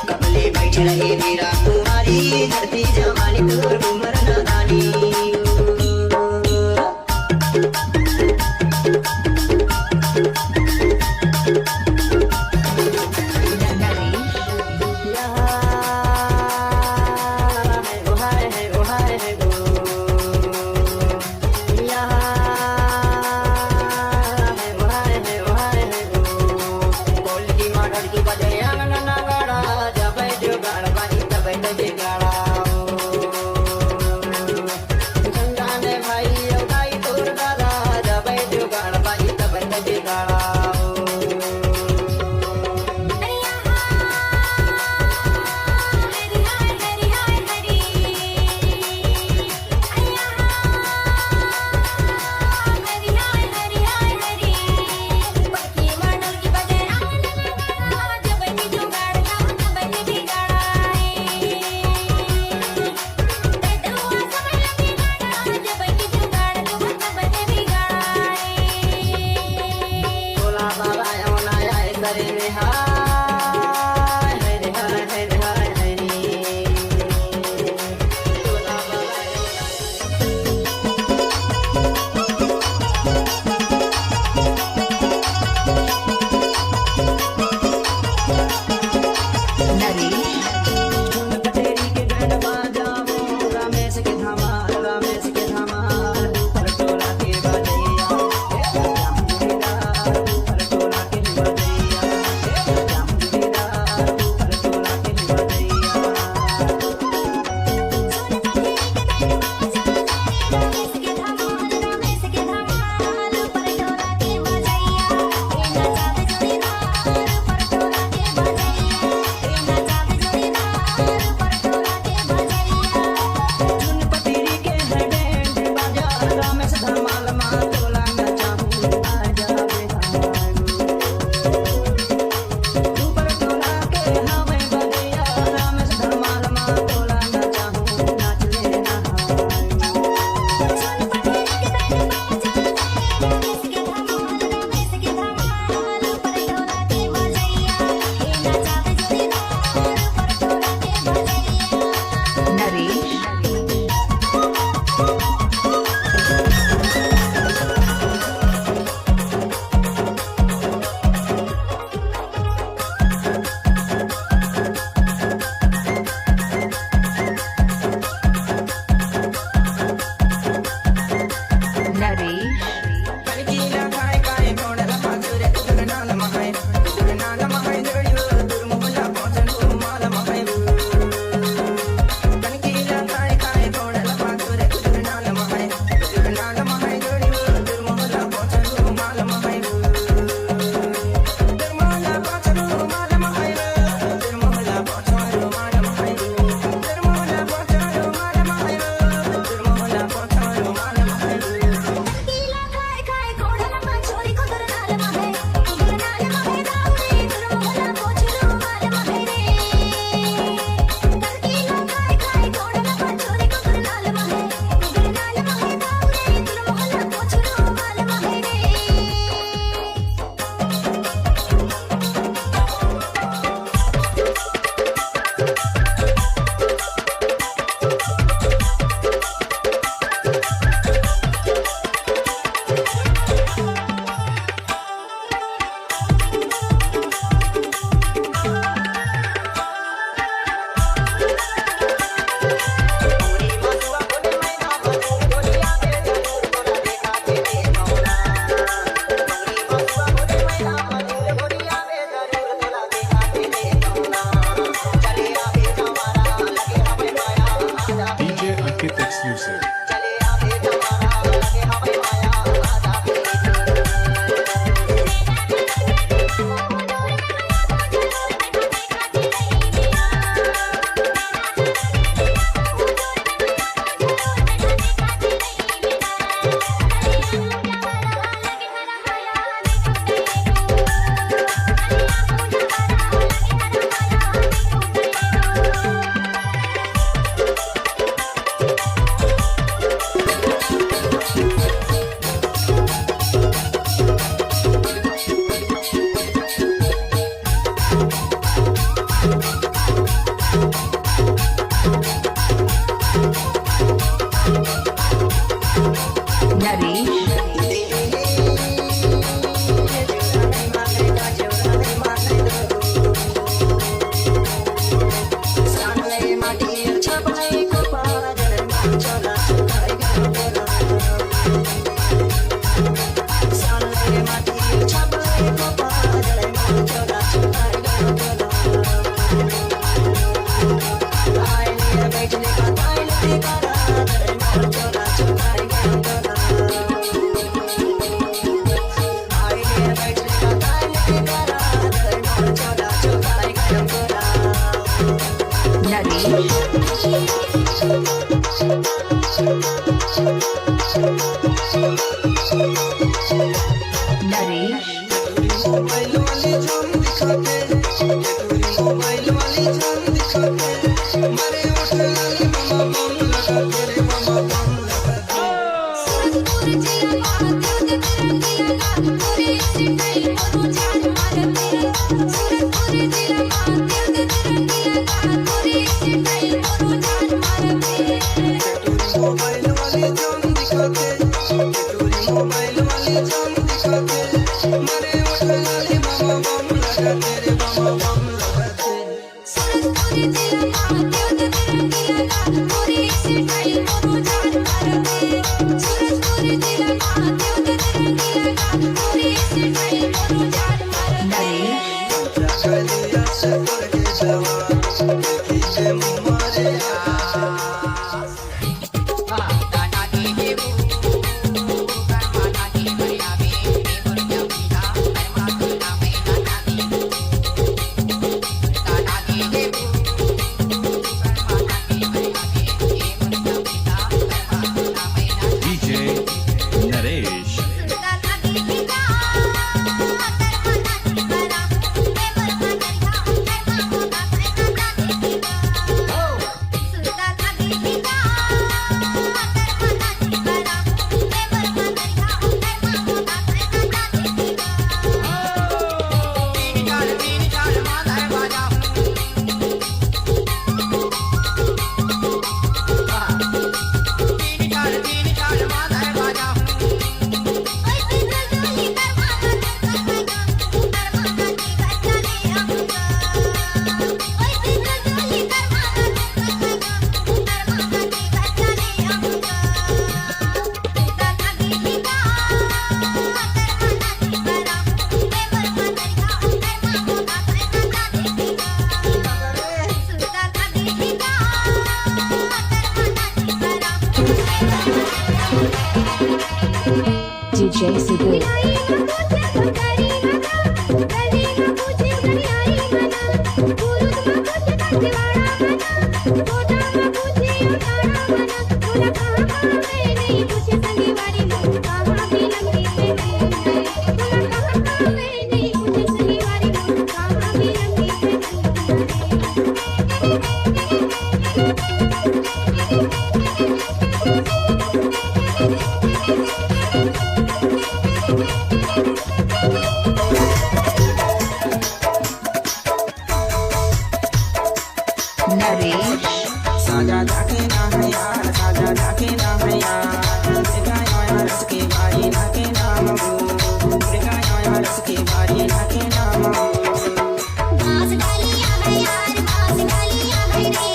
कपले बैठ रहे वीरा कुमारी धरती जवानी तोर उमर नादानी मोबाइल वाली जान दिखा के मारे उठ लाली मामा बम लगा तेरे मामा बम लगा सूरजपुर जिला महादेव दे तेरा लाल पूरे सिटाई मनु जान मारते सूरजपुर जिला महादेव दे तेरा लाल पूरे सिटाई मनु जान मारते मोबाइल वाली जान दिखा के मोबाइल वाली जान दिखा के मारे उठ लाली मामा बम लगा तेरे मामा बम लगा सूरजपुर जिला महादेव दे तेरा लाल पूरे सिटाई मनु जान मारते सूरजपुर जिला महादेव दे तेरा लाल पूरे सिटाई मनु जान मारते जगलिया से कर के जवान देखिए मारे DJ Naresh. DJ Subbu. Naresh. साजा जाके ना है यार साजा जाके ना है यार देखा यार इसके बारी ना के नाम हो देखा यार इसके बारी ना के नाम हो बास डालिया है यार बास डालिया है रे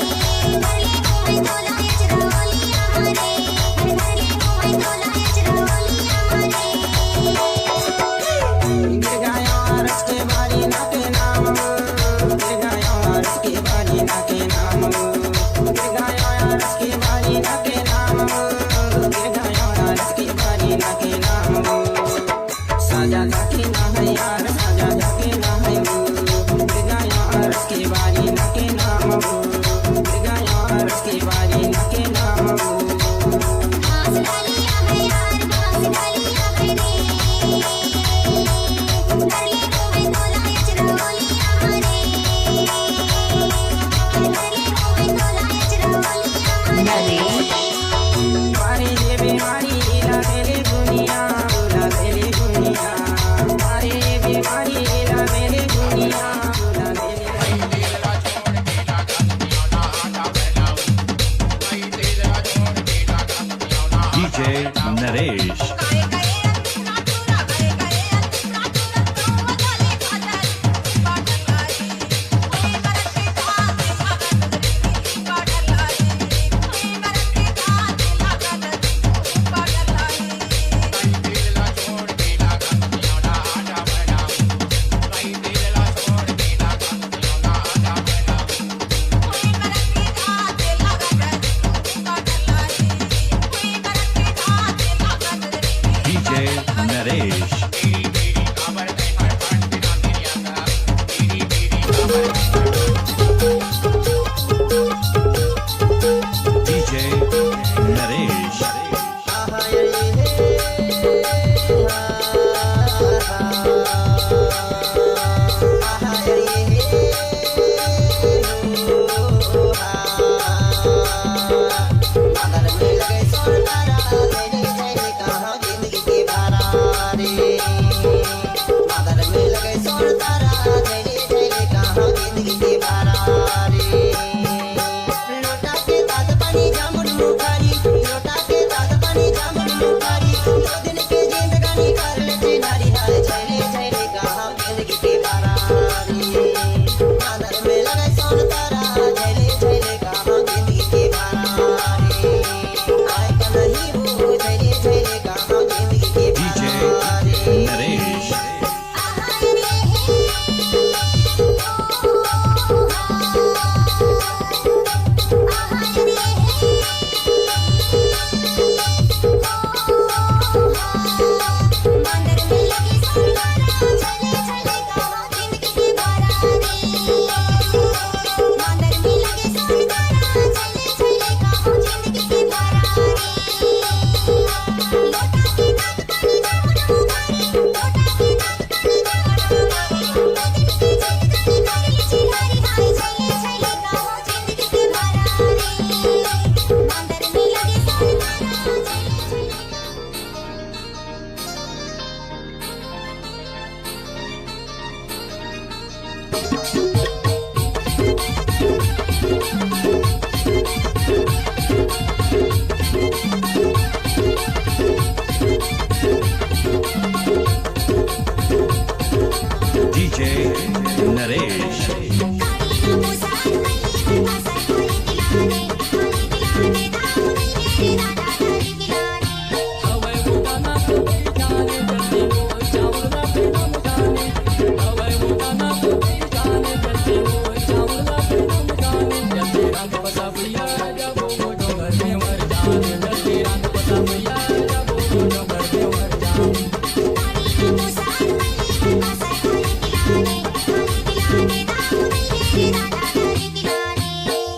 भरले कोई तोला चरोलिया रे भरले कोई तोला चरोलिया रे देखा यार इसके बारी ना के नाम हो देखा यार इसके बारी ना के नाम हो देखा यार इसके बारी ना के नाम हो देखा यार इसके बारी ना के नाम हो साजा जाके ना है यार साजा जाके ना है वो देखा यार इसके बारी ना के नाम हो देखा यार इसके बारी ना के नाम हो बास डालिया है यार बास डालिया है रे भरले कोई तोला चरोलिया रे भरले कोई तोला चरोलिया Naresh. मारी ये बीमारी ला मेरी दुनिया बुला मेरी दुनिया मारी ये बीमारी ला मेरी दुनिया बुला मेरी DJ Naresh. DJ Naresh. DJ Naresh. आहा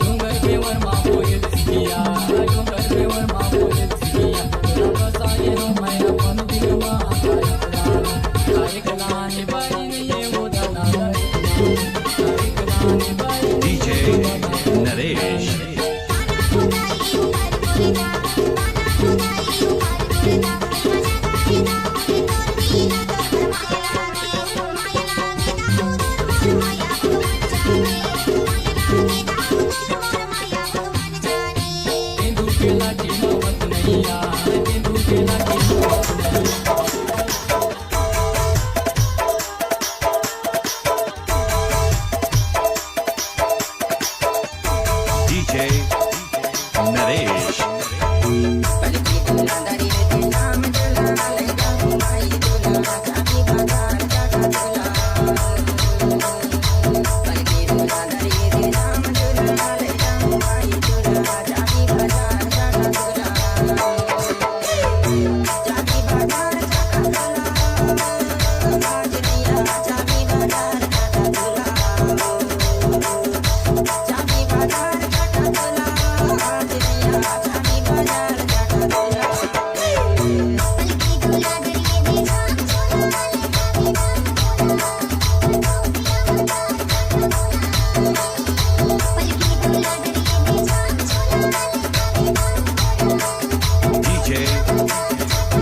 डोंगर पे वर्मा होईल सिया डोंगर पे वर्मा होईल सिया तुला कसा येनो मैया पण दिलमा ऐकला आणि बाई ये होता DJ Naresh. तेंदू केला की नवत नैया तेंदू केला की DJ Naresh. पलकी दुल्हा दरी दे नाम दुल्हा ले जाऊं भाई दुल्हा चाबी बाजार जाता दुल्हा पलकी दुल्हा दरी दे नाम दुल्हा ले जाऊं भाई दुल्हा चाबी बाजार जाता दुल्हा चाबी बाजार जाता दुल्हा आज दिया चाबी बाजार जाता दुल्हा चाबी बाजार जाता दुल्हा आज दिया चाबी बाजार जाता दुल्हा DJ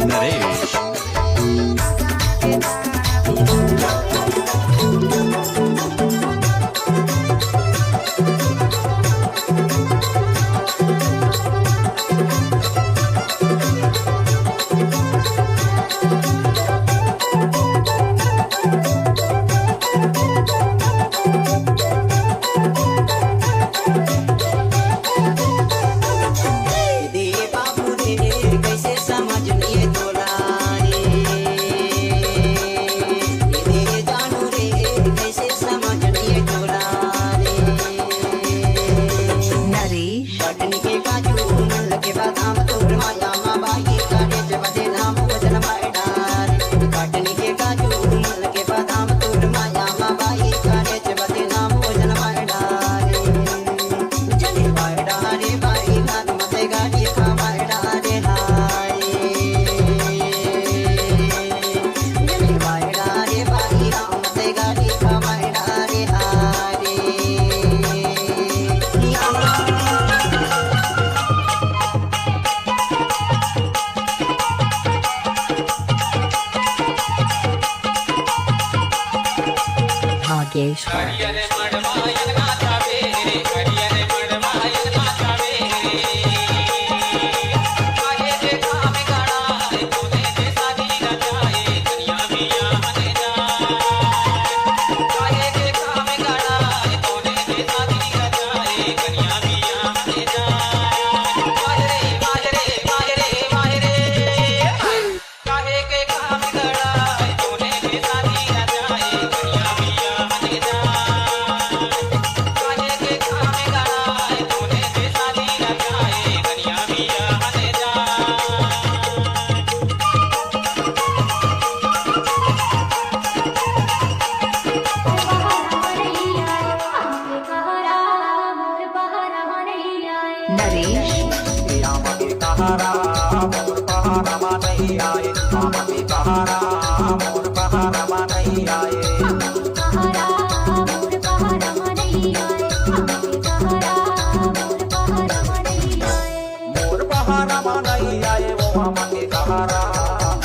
Naresh. दे बाबू रे कैसे समझ लिए तोला रे दे जानू रे कैसे समझ लिए तोला रे Naresh. पटनी के काजू मल के बादाम तोर माया माँ बाई काटे जबदे नाम वजन बाइडार पटनी के काजू मल के बादाम तोर माया माँ बाई काटे जबदे नाम वजन बाइडार जने बाइडार बाई नाग मते गाड़ी खा बाइडार हाय जने बाइडार बाई नाग मते गाड़ी खा बाइडार हाय Nagesh. करियने मडमायन नाचा बेरे करियने मडमायन नाचा बेरे काहे जे काम गड़ाए तूने जे शादी रचाए दुनिया मिया मने जा काहे जे काम गड़ाए तूने जे शादी रचाए दुनिया मिया मने जा माजरे माजरे माजरे माजरे काहे के काम गड़ाए तूने जे शादी रचाए दुनिया मिया मने जा काहे के काम गड़ाए तूने जे शादी रचाए दुनिया मिया मने जा Naresh. मोर बहारा नहीं आए वो हमके कहारा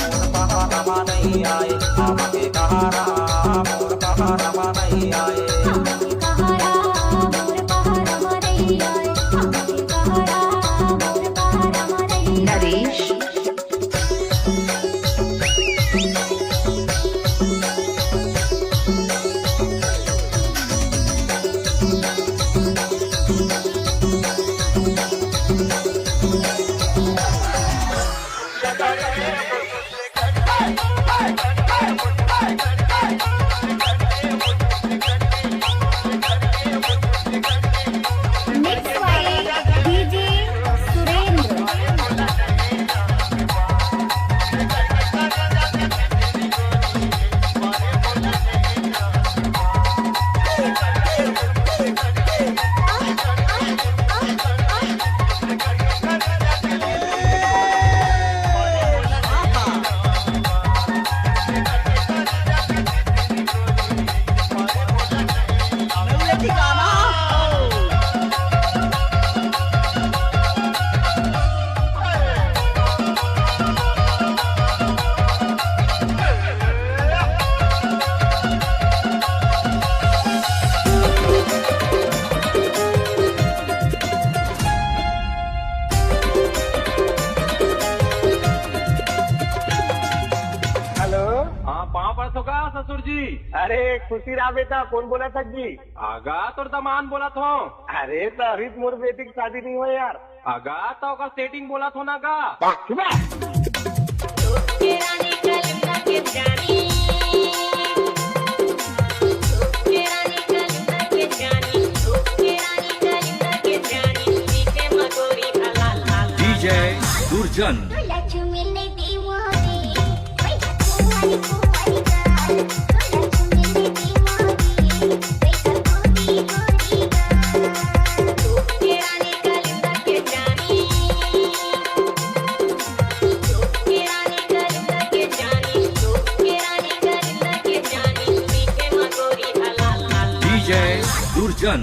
मोर बहारा नहीं आए हमके कहारा मोर बहारा नहीं आए Naresh. जी। अरे खुशी रहा बेटा, कौन बोला था जी? आगा तोर दमान बोला थो। अरे तो अभी मोर बेटी की शादी नहीं हुई यार। आगा तो का सेटिंग बोला थो ना गा। डीजे दुर्जन डीजे दुर्जन